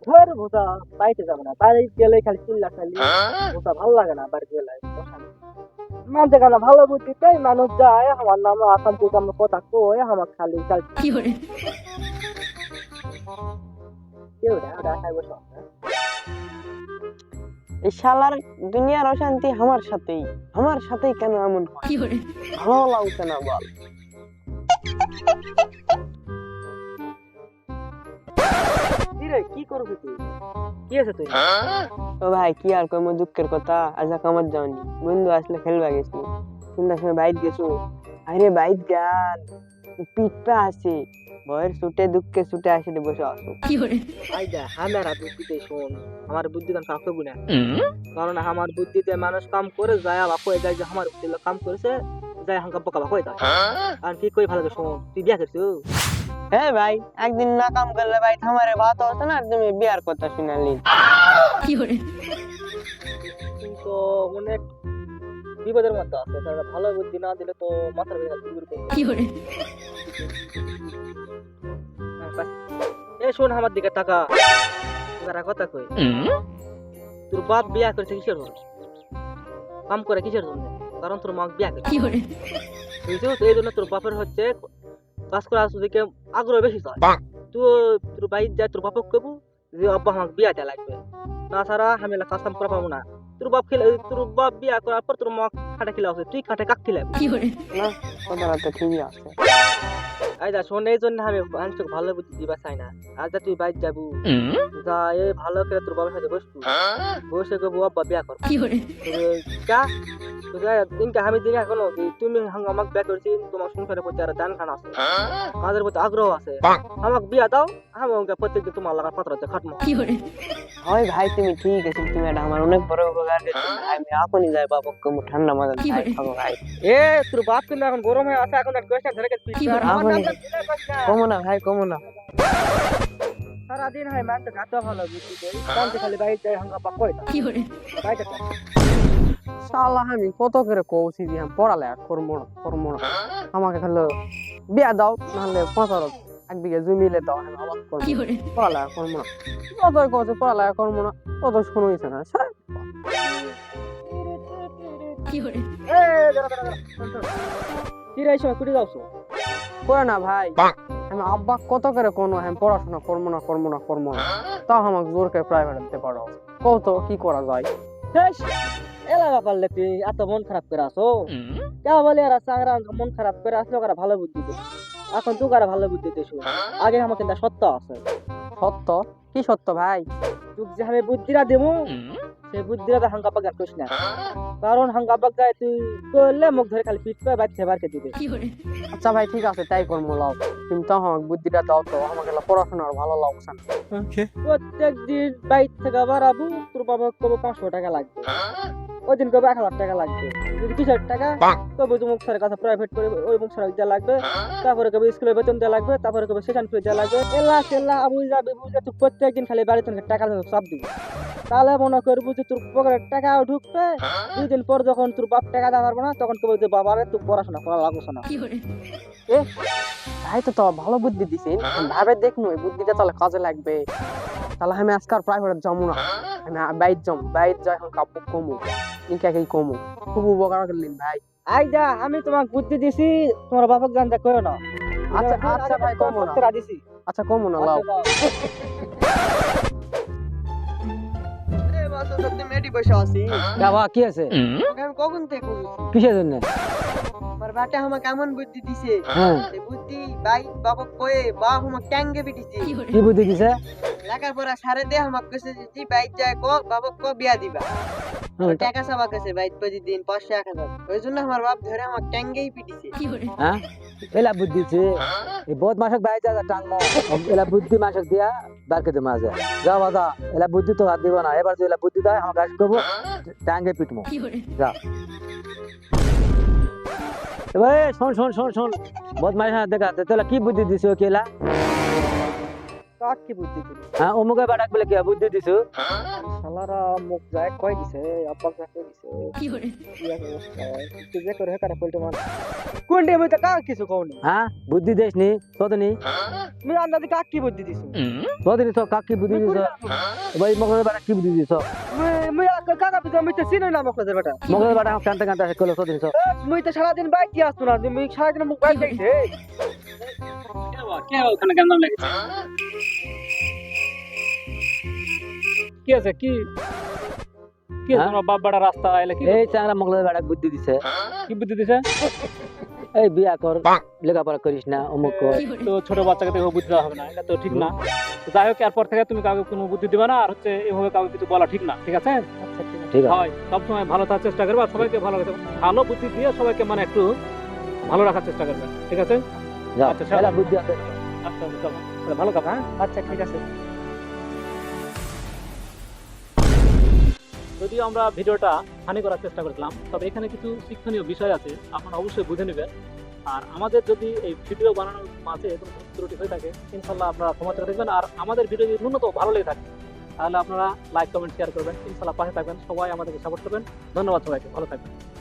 ধর ভোসা বাড়িতে যাবো না, বাড়ি গেলে খালি চিল্লা খালি ভোসা ভালো লাগে না, বাড়ি গেলে বসা নেই। মানতে কেন ভালো বুদ্ধিতেই মানুষ যায়, আমার নাম আসাম কুক আমরা কথা কই আমার খালি চাল কেউ না দেখাই বসা। এই শালার দুনিয়ার অশান্তি আমার সাথেই কেন এমন হয়? ভালো লাগছে না বল। কি করবি তুই? কি আছে তুই? ও ভাই কি আর কইমো দুঃখের কথা, আজ কামার যাওনি, বন্ধু আসলে খেলবা গেছি, সন্ধ্যার সময় বাইক গেছো। আরে বাইক গান পিঠটা আছে, ভয়ের ছুটে দুঃখে ছুটে আসে বসে আসো। আইডা আমার বুদ্ধিতে শোন, আমার বুদ্ধি কাম কাউকে বুনা, কারণ আমার বুদ্ধিতে মানুষ কাম করে যায় আবার কয়ে যায় যে আমার বুদ্ধি কাম করেছে, যায় হাঙ্কা বোকা বা কয়ে যায়। আর কি কই ভালো করে শোন, তুই বিয়া করছিস? হ্যাঁ ভাই, একদিন না কাম করলে ভাই আমারে বাত হতো না, তুমি বিয়ার কথা শুনালি। তুই তো অনেক বিপদের মধ্যে আছে, কারণ ভালো বুদ্ধি না দিলে তো মাথার ভেতরে ঘুরে করবে। এ শোন আমার দিকে টাকা কথা কই, তোর বাপ বিয়া করেছে কিসের জন্য? কাম করে কিসের জন্য? কারণ তোর মা বিয়া করেছে, বুঝছো? এই জন্য তোর বাপের হচ্ছে কাজ করার দিকে আগ্রহ বেশি হয়। তুই তোর বাইর যায় তোর বাপক কবু যে আব্বা আমাকে বিয়া দেয়া লাগবে, তাছাড়া আমি কাজ কাম করা পাবো না। তোর বাপ বিয়া করার পর তোর মা খাটা খিলা আছে, তুই খাটে কাক খিলাবি না? কথাটা তো ঠিকই আছে। আচ্ছা শোন, এই জন্য আমি মানুষকে ভালো বুদ্ধি দিবা চাই না। আচ্ছা তুই বাইর যাবো, যা এই ভালো করে তোর বাবার সাথে বসবো, বসে কবু আব্বা বিয়া কর দিনটা আমি দিন এখনো তুমি আমাকে বিয়া করছি, তোমার সংসারের প্রতি আর দান খান আছে, কাজের প্রতি আগ্রহ আছে, আমাকে বিয়া দাও, আমাকে প্রত্যেকদিন তোমার লাগা পাত্র খাটমো। হয় ভাই তুমি ঠিক আছে, তুমি এটা আমার অনেক বড় উপকার দিয়েছো, আমি এখনই যাই বাবক কমু ঠান্ডা মাথা খাবো ভাই। এ তোর বাপ কিন্তু এখন গরম হয়ে আছে, এখন আর কষ্ট ধরে কমো না ভাই, কমো না। সারাদিন হয় মান তো খাতে ভালো বুঝতে কামতে খালি বাইরে যাই হাঙ্গা পাক কই বাইরে শালা আমি কত করে কৌছি দিলাম পড়ালেখা করবো না, আমাকে খালি বিয়া দাও, নাহলে 1 বিঘা জমিলে দাও, আমি আবাদ করবো, পড়ালেখা করবো না। কতই কছে পড়ালেখা করবো না, কত শুনুইছে না। কিরাই সময় কুড়ি যাওছো করে না ভাই, আমি আব্বা কত করে কোনো আমি পড়াশোনা করবো না, তাও আমাকে জোর করে প্রাইভেট দিতে পারো, কত কি করা যায়? শেষ এলাকা পারলে তুই এত মন খারাপ করে আসো, কেউ বলে আর চাংরা মন খারাপ করে আসলো কারা ভালো বুদ্ধি দে, এখন তুই কারা ভালো বুদ্ধি দিস। আগে আমার কিন্তু সত্য আছে। সত্য? কি সত্য ভাই? তুই যে আমি বুদ্ধিরা দেবো সেই বুদ্ধিরা হাঙ্গা পাক করিস না, কারণ হাঙ্গা পাক গায়ে তুই করলে মুখ ধরে খালি পিট পায় বাচ্চা বারকে দিবে। আচ্ছা ভাই ঠিক আছে, তাই করবো, লাভ তুমি তো আমাকে বুদ্ধিটা দাও, তো আমাকে পড়াশোনার ভালো লাগছে না। প্রত্যেক দিন বাইক থেকে বাড়াবো, তোর বাবা কবে 500 টাকা লাগবে, ওই দিন কবে 1,000 টাকা লাগবে, যদি কিসের টাকা কবে মুখ স্যারের কাছে প্রাইভেট করে ওই মুখ স্যার দেওয়া লাগবে, তারপরে কবে স্কুলের বেতন দেওয়া লাগবে, তারপরে কবে সেশন ফি দেওয়া লাগবে, এলা আবুল যাবে বুঝে তুই প্রত্যেকদিন খালি বাড়িতে টাকা চাপ দিবি, তাহলে মনে করবো যে তোর পকেটের টাকাও ঢুকবে, 2 দিন পর যখন তোর বাপ টাকা দেওয়া পারবে না তখন কবে যে বাবারে তুই পড়াশোনা করা লাগছে না। এ ভাই তো ভালো বুদ্ধি দিছেন, ভাবে দেখুন ওই বুদ্ধিটা তাহলে কাজে লাগবে, তাহলে আমি আজকাল প্রাইভেট যাবো না, আমি বাইর যাই এখন কাপড় কমু ইনকাকেই কমু, খুব উপকার করলেন ভাই। আইডা আমি তোমাকে বুদ্ধি দিছি, তোমার বাপক জানতে কইও না। আচ্ছা আচ্ছা ভাই কমু না, দিছি আচ্ছা কমু না, লাও কি আছে কখন থেকে কিসের জন্য? আমার বাটা আমাকে এমন বুদ্ধি দিছে, এই বুদ্ধি ভাই বাবা কয়ে বাপ আমাকে ট্যাঙ্গে পিটিছে। কি বুদ্ধি দিছে? লেখাপড়া সারে দে আমাকে কইছে যে বাইক যায় কো বাবা কো বিয়া দিবা, টাকা চাবা কাছে বাইক প্রতিদিন 500-1000, ওই জন্য আমার বাপ ধরে আমাকে ট্যাঙ্গেই পিটিছে। হ্যাঁ এলা বুদ্ধি দিছে, এই বহুত মাসক বাইরে যা টানমো, এলা বুদ্ধি মাসক দিয়া বারকে দে মাঝে যা বাজা, এলা বুদ্ধি তো হাত দিব না, এবার যদি এলা বুদ্ধি দেয় আমাকে কাজ করবো, টাঙ্গে পিটমো যা। শোন বহুত মাস দেখা, তাহলে কি বুদ্ধি দিছে ও কেলা? কাক কি বুদ্ধি দিল হ্যাঁ অমুকে বেটাক বলে কি বুদ্ধি দিছো শালারা মুখ যায় কই দিছে আব্বা কা কই দিছে কি যে করে হেকারে পল্টে মান কোন ডে মই তো কাক কিছু কওনি হ্যাঁ বুদ্ধি দেসনি তদনি মই আন্দাজে কাক কি বুদ্ধি দিছো তদনি তো কাক কি বুদ্ধি দিছো ভাই মগলে বেটা কি বুদ্ধি দিছো মই কাকা বিদা মই তো চিনই না মকলে বেটা মগলে বেটা কান্তে কান্তে কইলো তদনি তো মই তো সারা দিন বাইক আসতো না মই সারা দিন মুখ বাইক দেখছে কে ওখানে গন্ডাম লেগেছে কি আছে কি কি হ্যাঁ? তোমার বাপ বাড়া রাস্তা আইলে কি এই চাংরা মগলে বেটা বুদ্ধি দিছে কি বুদ্ধি দিছে এই বিয়া কর লেখাপড়া করিস না অমুক কর তো ছোট বাচ্চাকে তো এভাবে বুদ্ধি দেওয়া হবে না এটা তো ঠিক না তো যাই হোক এরপর থেকে তুমি কাউকে কোনো বুদ্ধি দিবে না আর হচ্ছে এভাবে কাউকে কিছু বলা ঠিক না ঠিক আছে ঠিক আছে হয় সবসময় ভালো থাকার চেষ্টা করবে আর সবাইকে ভালো ভালো বুদ্ধি দিয়ে সবাইকে মানে একটু ভালো রাখার চেষ্টা করবে ঠিক আছে যাও আচ্ছা, খেলা বুদ্ধি আছে আচ্ছা আচ্ছা, চলো তাহলে ভালো থাকো হ্যাঁ আচ্ছা ঠিক আছে যদিও আমরা ভিডিওটা হানি করার চেষ্টা করলাম তবে এখানে কিছু শিক্ষণীয় বিষয় আছে আপনারা অবশ্যই বুঝে নেবেন আর আমাদের যদি এই ভিডিও বানানোর মাঝে কোনো ভুল ত্রুটি হয়ে থাকে ইনশাল্লাহ আপনারা ক্ষমা করে দেখবেন আর আমাদের ভিডিও যদি ন্যূনতম ভালো লেগে থাকে তাহলে আপনারা লাইক কমেন্ট শেয়ার করবেন ইনশাল্লাহ পাশে থাকবেন সবাই আমাদেরকে সাপোর্ট করবেন ধন্যবাদ সবাইকে ভালো থাকবেন